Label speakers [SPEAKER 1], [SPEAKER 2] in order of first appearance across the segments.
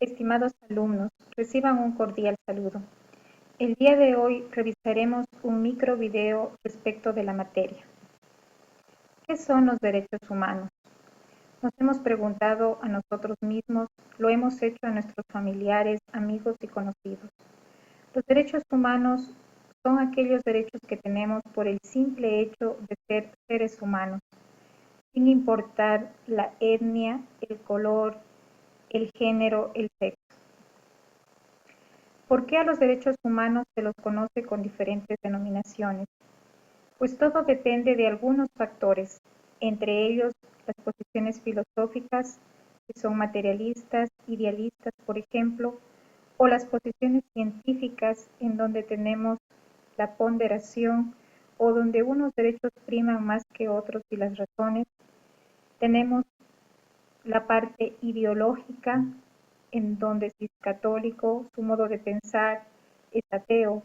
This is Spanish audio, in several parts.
[SPEAKER 1] Estimados alumnos, reciban un cordial saludo. El día de hoy revisaremos un micro video respecto de la materia. ¿Qué son los derechos humanos? Nos hemos preguntado a nosotros mismos, lo hemos hecho a nuestros familiares, amigos y conocidos. Los derechos humanos son aquellos derechos que tenemos por el simple hecho de ser seres humanos, sin importar la etnia, el color, el género, el sexo. ¿Por qué a los derechos humanos se los conoce con diferentes denominaciones? Pues todo depende de algunos factores, entre ellos las posiciones filosóficas, que son materialistas, idealistas, por ejemplo, o las posiciones científicas, en donde tenemos la ponderación o donde unos derechos priman más que otros y las razones. Tenemos la parte ideológica, en donde si es católico, su modo de pensar es ateo.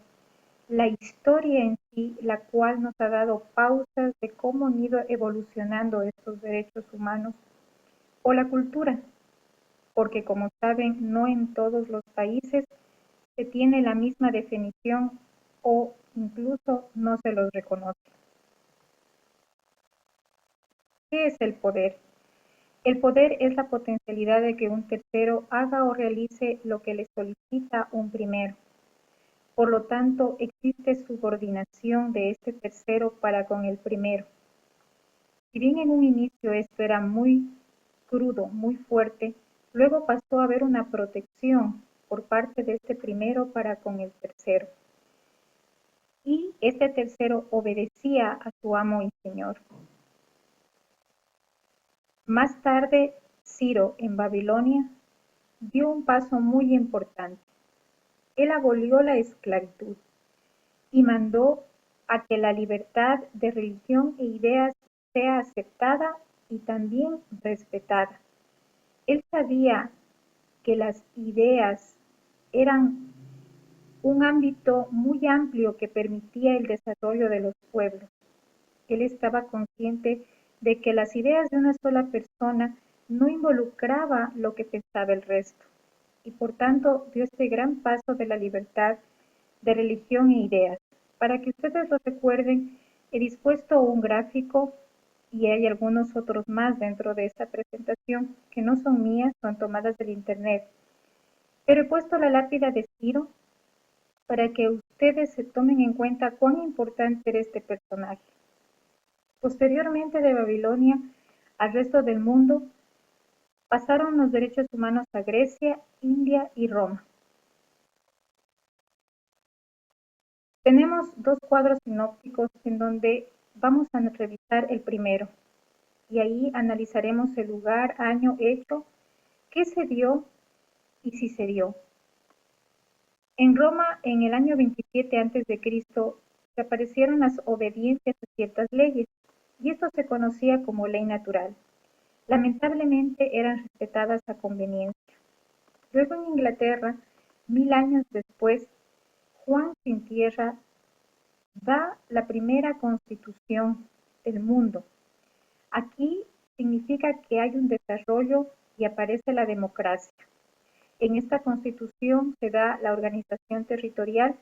[SPEAKER 1] La historia en sí, la cual nos ha dado pausas de cómo han ido evolucionando estos derechos humanos, o la cultura, porque como saben, no en todos los países se tiene la misma definición o incluso no se los reconoce. ¿Qué es el poder? El poder es la potencialidad de que un tercero haga o realice lo que le solicita un primero. Por lo tanto, existe subordinación de este tercero para con el primero. Si bien en un inicio esto era muy crudo, muy fuerte, luego pasó a haber una protección por parte de este primero para con el tercero. Y este tercero obedecía a su amo y señor. Más tarde, Ciro, en Babilonia, dio un paso muy importante. Él abolió la esclavitud y mandó a que la libertad de religión e ideas sea aceptada y también respetada. Él sabía que las ideas eran un ámbito muy amplio que permitía el desarrollo de los pueblos. Él estaba consciente de que las ideas de una sola persona no involucraba lo que pensaba el resto, y por tanto dio este gran paso de la libertad de religión e ideas. Para que ustedes lo recuerden, he dispuesto un gráfico y hay algunos otros más dentro de esta presentación que no son mías, son tomadas del internet. Pero he puesto la lápida de Ciro para que ustedes se tomen en cuenta cuán importante era este personaje. Posteriormente de Babilonia al resto del mundo pasaron los derechos humanos a Grecia, India y Roma. Tenemos dos cuadros sinópticos en donde vamos a revisar el primero y ahí analizaremos el lugar, año, hecho, qué se dio y si se dio. En Roma, en el año 27 a.C., se aparecieron las obediencias a ciertas leyes y esto se conocía como ley natural. Lamentablemente eran respetadas a conveniencia. Luego en Inglaterra, 1000 años después, Juan sin tierra da la primera constitución del mundo. Aquí significa que hay un desarrollo y aparece la democracia. En esta constitución se da la organización territorial,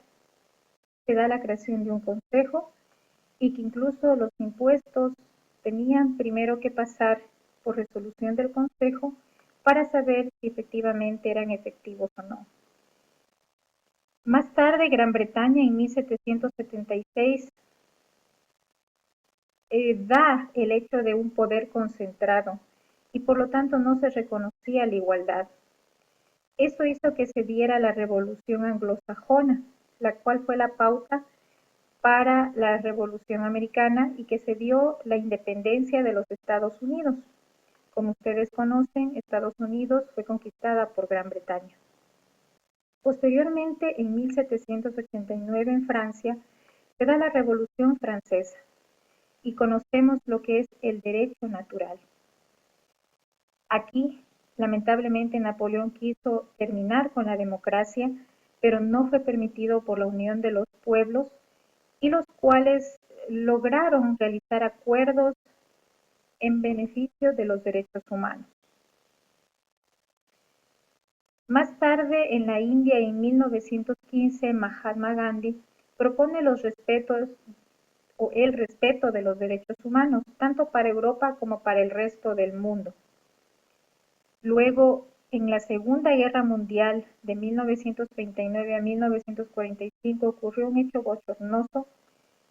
[SPEAKER 1] se da la creación de un consejo y que incluso los impuestos tenían primero que pasar por resolución del consejo para saber si efectivamente eran efectivos o no. Más tarde, Gran Bretaña en 1776 da el hecho de un poder concentrado y por lo tanto no se reconocía la igualdad. Esto hizo que se diera la Revolución Anglosajona, la cual fue la pauta para la Revolución Americana y que se dio la independencia de los Estados Unidos. Como ustedes conocen, Estados Unidos fue conquistada por Gran Bretaña. Posteriormente, en 1789 en Francia, se da la Revolución Francesa y conocemos lo que es el derecho natural. Aquí, lamentablemente, Napoleón quiso terminar con la democracia, pero no fue permitido por la unión de los pueblos y los cuales lograron realizar acuerdos en beneficio de los derechos humanos. Más tarde, en la India, en 1915, Mahatma Gandhi propone el respeto de los derechos humanos, tanto para Europa como para el resto del mundo. Luego, en la Segunda Guerra Mundial, de 1939 a 1945, ocurrió un hecho bochornoso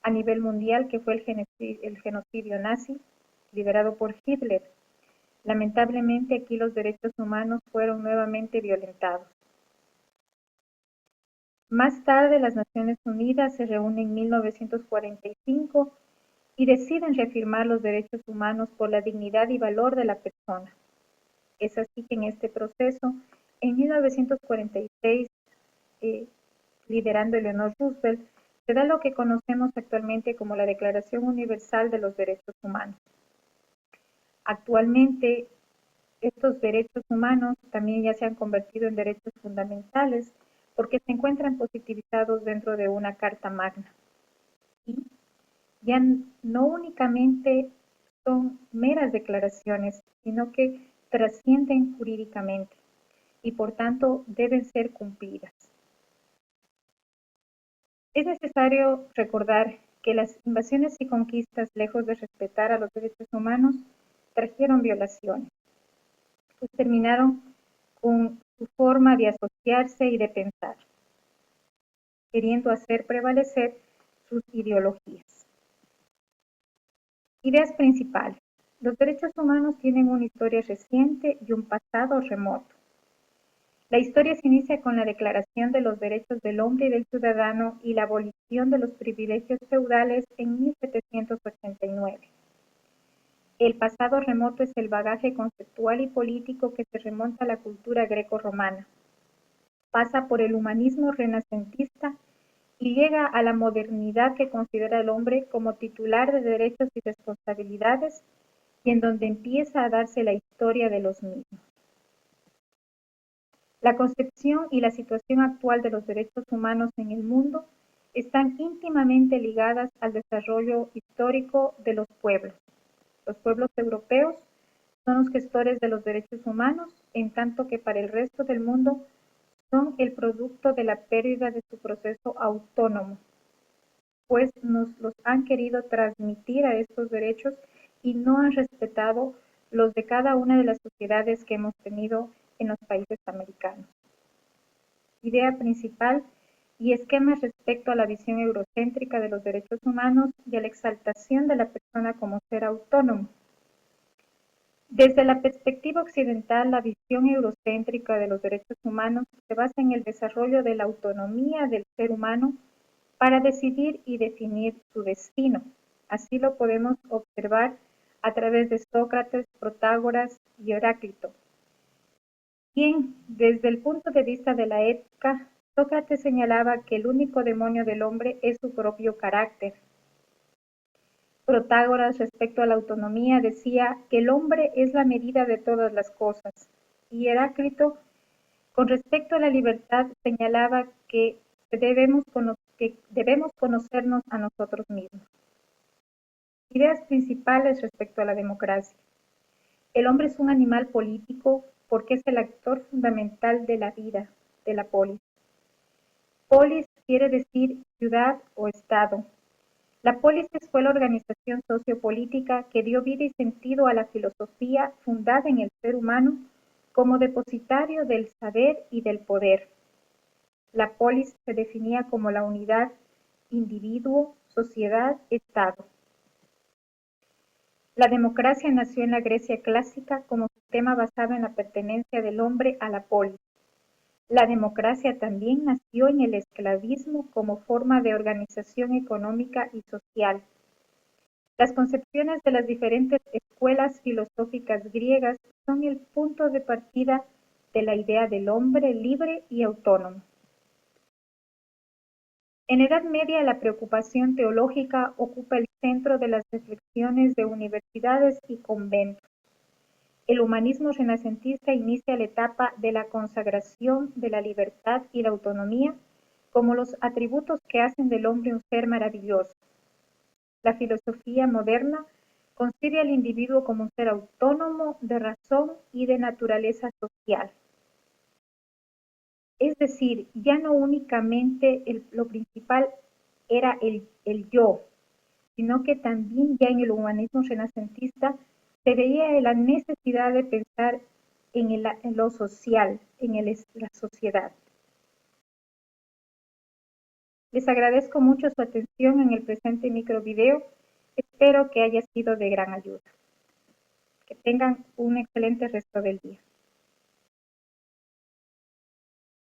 [SPEAKER 1] a nivel mundial que fue el genocidio nazi liderado por Hitler. Lamentablemente, aquí los derechos humanos fueron nuevamente violentados. Más tarde, las Naciones Unidas se reúnen en 1945 y deciden reafirmar los derechos humanos por la dignidad y valor de la persona. Es así que en este proceso, en 1946, eh, liderando Eleanor Roosevelt, se da lo que conocemos actualmente como la Declaración Universal de los Derechos Humanos. Actualmente, estos derechos humanos también ya se han convertido en derechos fundamentales porque se encuentran positivizados dentro de una Carta Magna. Y ya no únicamente son meras declaraciones, sino que trascienden jurídicamente y por tanto deben ser cumplidas. Es necesario recordar que las invasiones y conquistas, lejos de respetar a los derechos humanos, trajeron violaciones, pues terminaron con su forma de asociarse y de pensar, queriendo hacer prevalecer sus ideologías. Ideas principales. Los derechos humanos tienen una historia reciente y un pasado remoto. La historia se inicia con la Declaración de los Derechos del Hombre y del Ciudadano y la abolición de los privilegios feudales en 1789. El pasado remoto es el bagaje conceptual y político que se remonta a la cultura greco-romana. Pasa por el humanismo renacentista y llega a la modernidad que considera al hombre como titular de derechos y responsabilidades y en donde empieza a darse la historia de los mismos. La concepción y la situación actual de los derechos humanos en el mundo están íntimamente ligadas al desarrollo histórico de los pueblos. Los pueblos europeos son los gestores de los derechos humanos, en tanto que para el resto del mundo son el producto de la pérdida de su proceso autónomo, pues nos los han querido transmitir a estos derechos y no han respetado los de cada una de las sociedades que hemos tenido en los países americanos. Idea principal y esquema respecto a la visión eurocéntrica de los derechos humanos y a la exaltación de la persona como ser autónomo. Desde la perspectiva occidental, la visión eurocéntrica de los derechos humanos se basa en el desarrollo de la autonomía del ser humano para decidir y definir su destino. Así lo podemos observar a través de Sócrates, Protágoras y Heráclito. Bien, desde el punto de vista de la ética, Sócrates señalaba que el único demonio del hombre es su propio carácter. Protágoras, respecto a la autonomía, decía que el hombre es la medida de todas las cosas. Y Heráclito, con respecto a la libertad, señalaba que debemos conocernos a nosotros mismos. Ideas principales respecto a la democracia. El hombre es un animal político porque es el actor fundamental de la vida, de la polis. Polis quiere decir ciudad o estado. La polis fue la organización sociopolítica que dio vida y sentido a la filosofía fundada en el ser humano como depositario del saber y del poder. La polis se definía como la unidad individuo, sociedad, Estado. La democracia nació en la Grecia clásica como sistema basado en la pertenencia del hombre a la polis. La democracia también nació en el esclavismo como forma de organización económica y social. Las concepciones de las diferentes escuelas filosóficas griegas son el punto de partida de la idea del hombre libre y autónomo. En Edad Media, la preocupación teológica ocupa el centro de las reflexiones de universidades y conventos. El humanismo renacentista inicia la etapa de la consagración de la libertad y la autonomía como los atributos que hacen del hombre un ser maravilloso. La filosofía moderna concibe al individuo como un ser autónomo de razón y de naturaleza social. Es decir, ya no únicamente lo principal era el yo, sino que también ya en el humanismo renacentista se veía la necesidad de pensar en lo social, la sociedad. Les agradezco mucho su atención en el presente microvideo. Espero que haya sido de gran ayuda. Que tengan un excelente resto del día.